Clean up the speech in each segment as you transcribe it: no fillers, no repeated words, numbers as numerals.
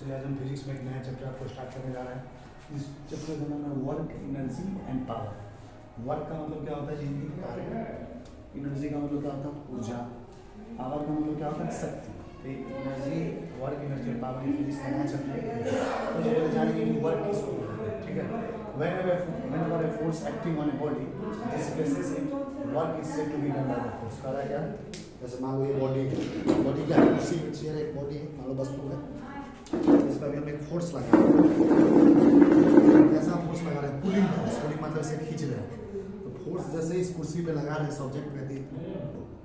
से आज हम फिजिक्स में एक नया चैप्टर आपको स्टार्ट करने जा रहे हैं। इस चैप्टर का नाम है work, energy and power. Work का मतलब क्या होता है जी, कार्य। एनर्जी का मतलब क्या होता है, ऊर्जा। पावर का मतलब क्या होता है, शक्ति। तो एनर्जी, वर्क, एनर्जी और पावर फिजिक्स का नया चैप्टर है। तो जो पहले जानेंगे कि वर्क किसको बोलते हैं, ठीक है। Whenever a force acting on a body displaces it, work is said to be done by the force। कहा क्या? जैसे मान लो ये बॉडी है, बॉडी क्या है, कुर्सी चेयर एक बॉडी है, मान लो वस्तु है, इस पर भी हम एक फोर्स लगा रहे हैं। ऐसा फोर्स लगा रहे हैं, पुलिंग फोर्स। पुलिंग मतलब इसे खींच रहे हैं। तो फोर्स जैसे इस कुर्सी पे लगा रहे हैं, सब्जेक्ट पे थी,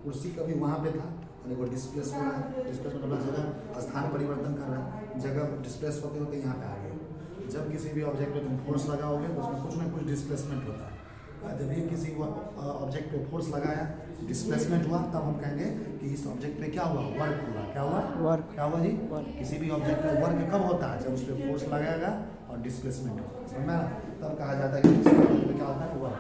कुर्सी कभी वहाँ पे था और वो डिस्प्लेस हो रहा है। डिस्प्लेस मतलब जगह स्थान परिवर्तन कर रहा है, जगह डिस्प्लेस होते होते यहाँ पे आ गया। जब किसी भी ऑब्जेक्ट पे तुम फोर्स लगाओगे तो उसमें कुछ ना कुछ डिस्प्लेसमेंट होता है। जब ये किसी ऑब्जेक्ट पे फोर्स लगाया, डिस्प्लेसमेंट हुआ, तब हम कहेंगे कि इस ऑब्जेक्ट पे क्या हुआ, वर्क हुआ। क्या हुआ, वर्क। क्या हुआ जी, वर्क। किसी भी ऑब्जेक्ट पे वर्क कब होता है, जब उस पर फोर्स लगाएगा और डिस्प्लेसमेंट होगा, समझ में? तब कहा जाता है कि किसी ऑब्जेक्ट पे क्या होता है, work.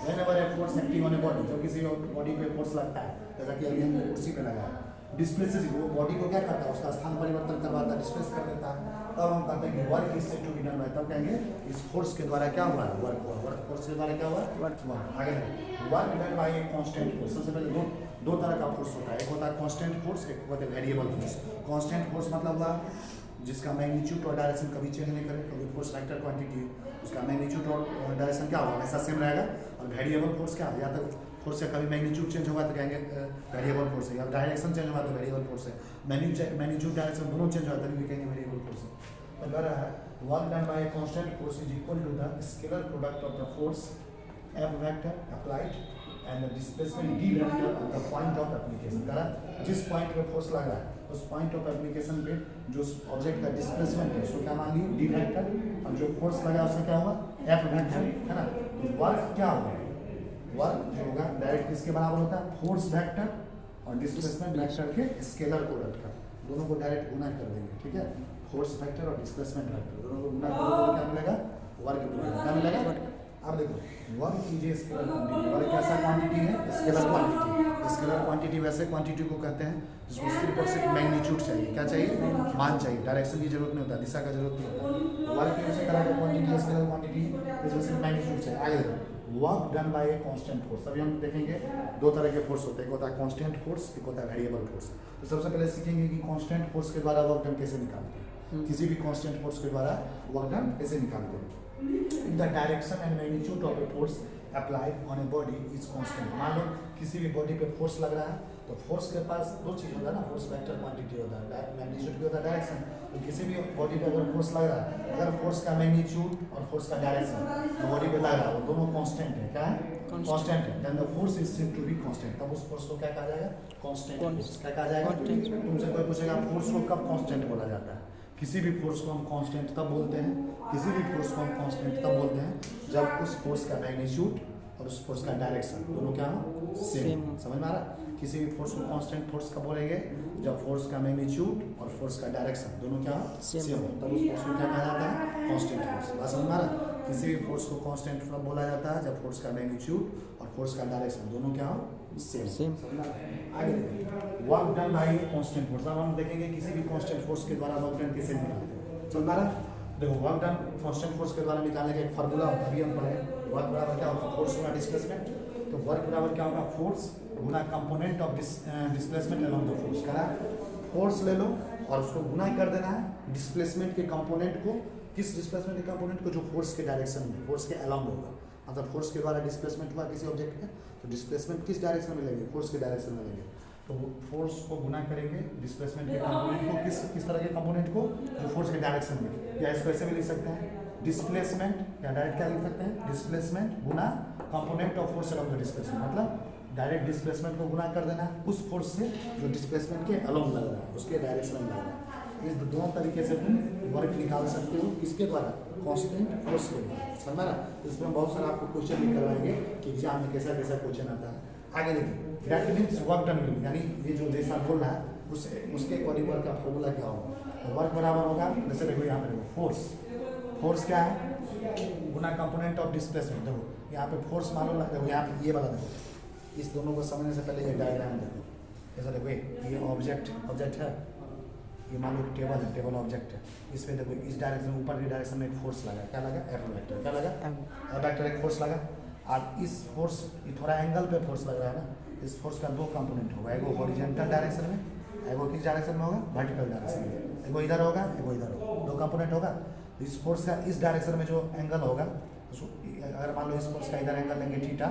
Whenever a force acting on a body, जब किसी बॉडी पे फोर्स लगता है, जैसा कि अभी हमने कुर्सी पे लगाया, डिस्प्लेसेस, वो बॉडी को क्या करता है, उसका स्थान परिवर्तन करवाता है, डिस्प्लेस कर देता है। तब हम कहते हैं कि work is said to be done by, तब कहेंगे इस फोर्स के द्वारा क्या हुआ, वर्क हुआ। वर्क फोर्स के द्वारा क्या हुआ, वर्क हुआ। आगे work done bye a constant force. सबसे पहले दो तरह का फोर्स होता है, एक होता है कांस्टेंट फोर्स, एक होता है वेरिएबल फोर्स। कांस्टेंट फोर्स मतलब हुआ जिसका मैग्नीट्यूड और डायरेक्शन कभी चेंज नहीं करे, क्योंकि फोर्स वेक्टर क्वांटिटी है, उसका मैग्नीट्यूड और डायरेक्शन क्या होगा, हमेशा सेम रहेगा। और वेरिएबल फोर्स क्या है, या तो फोर्स से कभी मैग्नीट्यूड चेंज होगा तो कहेंगे वेरिएबल फोर्स है, या डायरेक्शन चेंज होगा तो वेरिएबल फोर्स है। मैग्नीट्यूड डायरेक्शन दोनों चेंज होगा तभी कहेंगे वेरिएबल फोर्स है। अगर है work done by constant force is equal to the scalar product of the force F vector applied and the displacement D vector of the point of application. करा जिस point पे force लग रहा है उस पॉइंट ऑफ एप्लीकेशन पे जो object का डिस्प्लेसमेंट है उसको क्या मान ली, D वेक्टर, और जो फोर्स लगा उसका क्या होगा, F वेक्टर, है ना। तो वर्क क्या होगा, वर्क जो होगा डायरेक्ट किसके बराबर होता है, फोर्स वेक्टर और डिस्प्लेसमेंट वेक्टर के स्केलर प्रोडक्ट का। दोनों को डायरेक्ट गुना कर देंगे, ठीक है। फोर्स वेक्टर और डिस्प्लेसमेंट वेक्टर दोनों को गुना करोगे तो क्या मिलेगा, वर्क मिलेगा। क्या मिलेगा, अब देखो वर्क की जो स्केलर क्वांटिटी, वर्क कैसा क्वांटिटी है, स्केलर क्वांटिटी। स्केलर क्वांटिटी वैसे क्वांटिटी को कहते हैं जिसको सिर्फ और सिर्फ मैग्नीट्यूड चाहिए। क्या चाहिए, मान चाहिए, डायरेक्शन की जरूरत नहीं होता, दिशा का जरूरत नहीं होता। वर्क की उसी तरह का क्वांटिटी, स्केलर क्वांटिटी जिसको सिर्फ मैग्नीट्यूड चाहिए। आगे work done bye a constant force. अभी हम देखेंगे दो तरह के फोर्स होते हैं, एक होता है कांस्टेंट फोर्स, एक होता है वेरिएबल फोर्स। तो सबसे पहले सीखेंगे कि कांस्टेंट फोर्स के द्वारा वर्क डन कैसे निकालते हैं, किसी भी कांस्टेंट फोर्स के द्वारा वर्क डन कैसे निकालते हैं। If the direction and magnitude of a force applied on a body is constant, मान लो किसी भी बॉडी पे फोर्स लग रहा है तो फोर्स के पास दो चीज़ होता है ना, फोर्स वेक्टर क्वांटिटी होता है, मैग्नीट्यूड भी होता है, डायरेक्शन। तो किसी भी बॉडी पे अगर फोर्स लग रहा है, अगर फोर्स का मैग्नीट्यूड और फोर्स का डायरेक्शन बॉडी पे लग रहा है वो दोनों कांस्टेंट है, क्या है, कांस्टेंट है, then the force is said to be constant. तब उस फोर्स को क्या कहा जाएगा, कांस्टेंट फोर्स। क्या कहा जाएगा, तुमसे कोई पूछेगा फोर्स को कब कांस्टेंट बोला जाता है, किसी भी फोर्स को हम कांस्टेंट तब बोलते हैं, किसी भी फोर्स को हम कांस्टेंट तब बोलते हैं जब उस फोर्स का मैग्नीट्यूड और उस फोर्स का डायरेक्शन दोनों क्या हो, सेम। समझ में आ रहा, किसी भी फोर्स को कांस्टेंट फोर्स कब बोलेंगे, जब फोर्स का मैग्नीट्यूड और फोर्स का डायरेक्शन दोनों क्या हो, सेम हो, तब उस फोर्स को क्या कहा जाता है, कांस्टेंट फोर्स। बात समझ में आ रहा, किसी भी फोर्स को कांस्टेंट फोर्स बोला जाता है जब फोर्स का मैग्नीट्यूड और फोर्स का डायरेक्शन दोनों क्या हो, सेम। आगे work done by constant force. अब हम देखेंगे किसी भी कांस्टेंट फोर्स के द्वारा वर्क डन कैसे निकालते हैं। समझ में आ रहा, देखो वर्क डन कांस्टेंट फोर्स के द्वारा निकालने का एक फार्मूला होता है, अभी हम पढ़े, वर्क बराबर क्या होगा, फोर्स गुना डिस्प्लेसमेंट। तो वर्क बराबर क्या होगा, force Guna component of displacement along the force. करा फोर्स ले लो और उसको गुना कर देना है डिस्प्लेसमेंट के कंपोनेंट को, किस डिस्प्लेसमेंट के कंपोनेंट को, जो फोर्स के डायरेक्शन में, फोर्स के अलोंग होगा। मतलब फोर्स के द्वारा डिस्प्लेसमेंट हुआ किसी ऑब्जेक्ट का, तो डिस्प्लेसमेंट किस डायरेक्शन में लेंगे, फोर्स के डायरेक्शन में लेंगे। तो फोर्स को गुना करेंगे डिस्प्लेसमेंट के कंपोनेंट को, किस तरह के कंपोनेंट को, जो फोर्स के डायरेक्शन में। या इसको ऐसे भी लिख सकते हैं, डिस्प्लेसमेंट, या डायरेक्ट क्या लिख सकते हैं, displacement Guna component of force along the displacement. मतलब डायरेक्ट डिस्प्लेसमेंट को गुना कर देना उस फोर्स से जो डिस्प्लेसमेंट के अलोंग लग रहा है, उसके डायरेक्शन में लग रहा है। इस दोनों तरीके से तुम वर्क निकाल सकते हो, किसके द्वारा, कांस्टेंट फोर्स के द्वारा। समझ रहा, इसमें बहुत सारा आपको क्वेश्चन भी करवाएंगे कि एग्जाम में कैसा कैसा क्वेश्चन आता है। आगे देखिए that means work done will, यानी ये जो जैसा बोल रहा है उसके अकॉर्डिंग वर्क का फॉर्मूला क्या होगा। तो वर्क बराबर होगा, जैसे देखो यहाँ पे देखो फोर्स क्या है, गुना कंपोनेंट ऑफ डिस्प्लेसमेंट। देखो यहाँ पे फोर्स मालूम लगता है, यहाँ पे ये वाला देखो, इस दोनों को समझने से पहले ये डायग्राम देखो, ऐसा देखो ये ऑब्जेक्ट है, ये मान लो टेबल है, टेबल ऑब्जेक्ट है, इसमें देखो इस डायरेक्शन ऊपर की डायरेक्शन में एक फोर्स लगा, क्या लगा? एफ वेक्टर, क्या लगा? एफ वेक्टर एक फोर्स लगा। और इस फोर्स, ये थोड़ा एंगल पे फोर्स लग रहा है ना, इस फोर्स का दो कंपोनेंट होगा, एगो हॉरिजॉन्टल डायरेक्शन में, एगो किस डायरेक्शन में होगा? वर्टिकल डायरेक्शन में, एगो इधर होगा, एगो इधर होगा, दो कंपोनेंट होगा। इस फोर्स का इस डायरेक्शन में जो एंगल होगा, अगर मान लो इस फोर्स का इधर एंगल लेंगे थीटा,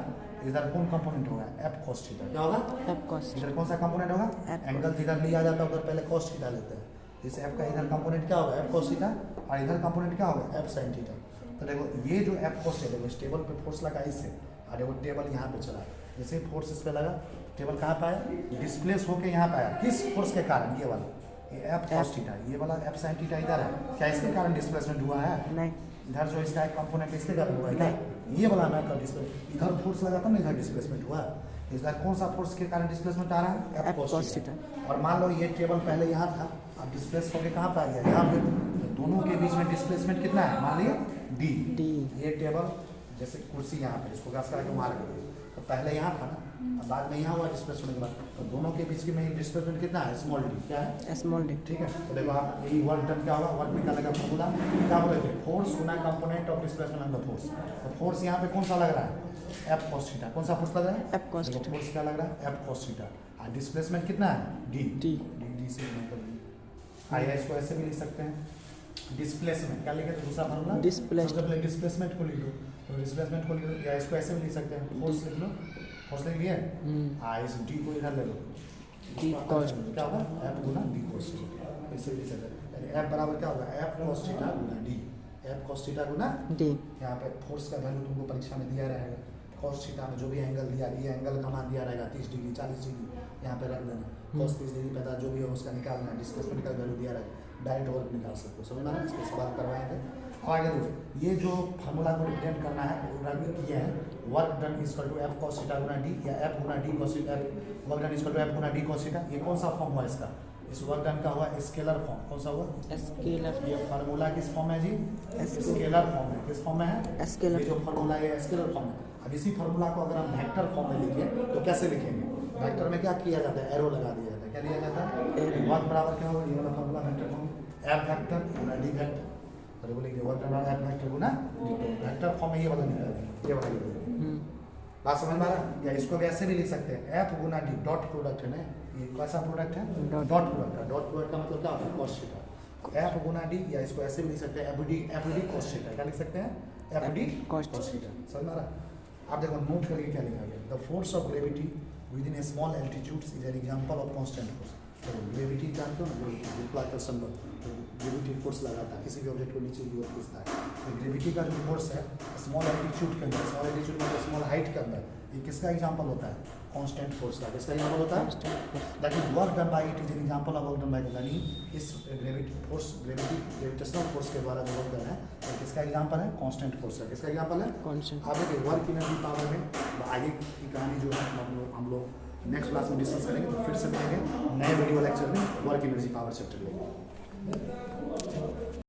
इधर कौन कंपोनेंट होगा? एफ कॉस थीटा, क्या होगा? F cos. इधर कौन सा कंपोनेंट होगा? एंगल जिधर लिया जाता है उधर पहले कॉस थीटा लेते हैं, इस एफ का इधर कंपोनेंट क्या होगा? एफ कॉस थीटा, और इधर कंपोनेंट क्या होगा? F sine theta. तो देखो ये जो एफ कॉस है, देखो इस टेबल पे फोर्स लगा इससे, और देखो टेबल यहाँ पे चला, जैसे फोर्स इस पे लगा, टेबल कहाँ पे आया? डिस्प्लेस होकर यहाँ पे आया, किस फोर्स के कारण? ये वाला, ये एफ कॉस थीटा, ये वाला एफ साइन थीटा इधर है, क्या इसके कारण डिस्प्लेसमेंट हुआ है? नहीं। इधर जो इसका एक कंपोनेंट इसके कारण हुआ है क्या? ये वाला ना का डिस्प्लेसमेंट, इधर फोर्स लगा था ना, इधर डिस्प्लेसमेंट हुआ। इधर कौन सा फोर्स के कारण डिस्प्लेसमेंट आ रहा है? F cos theta. और मान लो ये टेबल पहले यहाँ था, अब डिस्प्लेस होकर कहाँ पे आ गया? यहाँ पे। तो दोनों के बीच में डिस्प्लेसमेंट कितना है? मान लिया डी। ये टेबल जैसे कुर्सी यहाँ पे, इसको घास करा के वहाँ रख दिए, तो पहले यहाँ था ना, अब बाद में यहाँ हुआ डिस्प्लेसमेंट के बाद, तो दोनों के बीच में डिस्प्लेसमेंट कितना है? Small D. क्या है? Small D. ठीक है, तो देखो आप यही वर्क डन क्या होगा? वर्क निकालने का फॉर्मूला क्या बोलेंगे? Force Guna component of displacement on the force. तो फोर्स यहाँ पे कौन सा लग रहा है? F cos theta. कौन सा फोर्स लग रहा है? F cos theta. फोर्स क्या लग रहा है? F cos theta. और डिस्प्लेसमेंट कितना है? डी। डी से कर दी। आइए इसको ऐसे भी लिख सकते हैं, डिस्प्लेसमेंट क्या लिखे? तो दूसरा फॉर्मूला डिस्प्लेसमेंट। सबसे पहले डिस्प्लेसमेंट को लिख लो, तो डिस्प्लेसमेंट को लिख लो, या इसको ऐसे भी लिख सकते हैं, फोर्स लिख लो, फोर्स लिख लिया। इस डी को इधर ले लो, डी कॉस क्या होगा? एफ गुना डी कॉस थीटा। इससे लिख सकते हैं, यानी एफ बराबर क्या होगा? एफ कॉस थीटा गुना डी। एफ कॉस थीटा गुना डी। यहाँ पे फोर्स का वैल्यू तुमको परीक्षा में दिया रहेगा, कॉस थीटा में जो भी एंगल दिया, ये एंगल का मान दिया रहेगा 30 डिग्री 40 डिग्री, यहाँ पे रख देना, कॉस 30 डिग्री पैदा जो भी हो उसका निकालना है, डिस्प्लेसमेंट का वैल्यू दिया रहेगा, डायरेक्ट वर्क निकाल सकते हो, समझ में आ रहा है? इस पर सवाल करवाएंगे। अब आगे देखो, ये जो फार्मूला को रिप्रेजेंट करना है वो रख किया है, work done equal to F cos theta गुना डी, या एफ गुना D cos theta, work done equal to F गुना डी कॉस थीटा। ये कौन सा फॉर्म हुआ इसका? इस वर्क डन का हुआ स्केलर फॉर्म। कौन सा हुआ? स्केलर। ये फार्मूला किस फॉर्म है जी? स्केलर फॉर्म है। किस फॉर्म में है? स्केलर। ये जो फार्मूला है स्केलर फॉर्म है। अब इसी फार्मूला को अगर हम वेक्टर फॉर्म में लिखें तो कैसे लिखेंगे? वेक्टर में क्या किया जाता है? एरो लगा दिया जाता है। क्या दिया जाता है? वर्क बराबर क्या होगा? ये वाला formula vector form, F vector गुना डी वेक्टर, और बोलेंगे वर्क बराबर एफ वेक्टर गुना डी। वेक्टर फॉर्म में ये वाला निकालेंगे, ये वाला लिख देंगे। बात समझ में आ रहा है? या इसको भी ऐसे भी लिख सकते हैं, एफ गुना डी, डॉट प्रोडक्ट है ना, ये कैसा प्रोडक्ट है? डॉट प्रोडक्ट है। डॉट प्रोडक्ट का मतलब क्या होता है? Cos theta. एफ गुना डी, या इसको ऐसे भी लिख सकते हैं, एफ डी कॉस थीटा। क्या लिख सकते हैं? F D cos theta. समझ में आ रहा है? आप देखो नोट करके क्या लिखा गया, the force of gravity with in A small altitude is an example of constant force. तो ग्रेविटी जानते हो ना, गुरुत्वाकर्षण बल, ग्रेविटी फोर्स लगाता है किसी भी ऑब्जेक्ट को नीचे की ओर खींचता है। तो ग्रेविटी का जो फोर्स है स्मॉल एल्टीट्यूड के अंदर, स्मॉल एल्टीट्यूड मतलब स्मॉल हाइट के अंदर, ये किसका एग्जाम्पल होता है? कांस्टेंट फोर्स का। किसका एग्जाम्पल होता है? That is work done bye it is an example of work done bye, यानी इस ग्रेविटेशनल फोर्स के द्वारा जो वर्क डन है तो किसका एग्जाम्पल है? कांस्टेंट फोर्स का। किसका एग्जाम्पल है? कांस्टेंट। आप देखिए वर्क एनर्जी पावर में आगे की कहानी जो है हम लोग नेक्स्ट क्लास में डिस्कस करेंगे, तो फिर से मिलेंगे नए वीडियो लेक्चर में वर्क एनर्जी पावर चैप्टर लेंगे।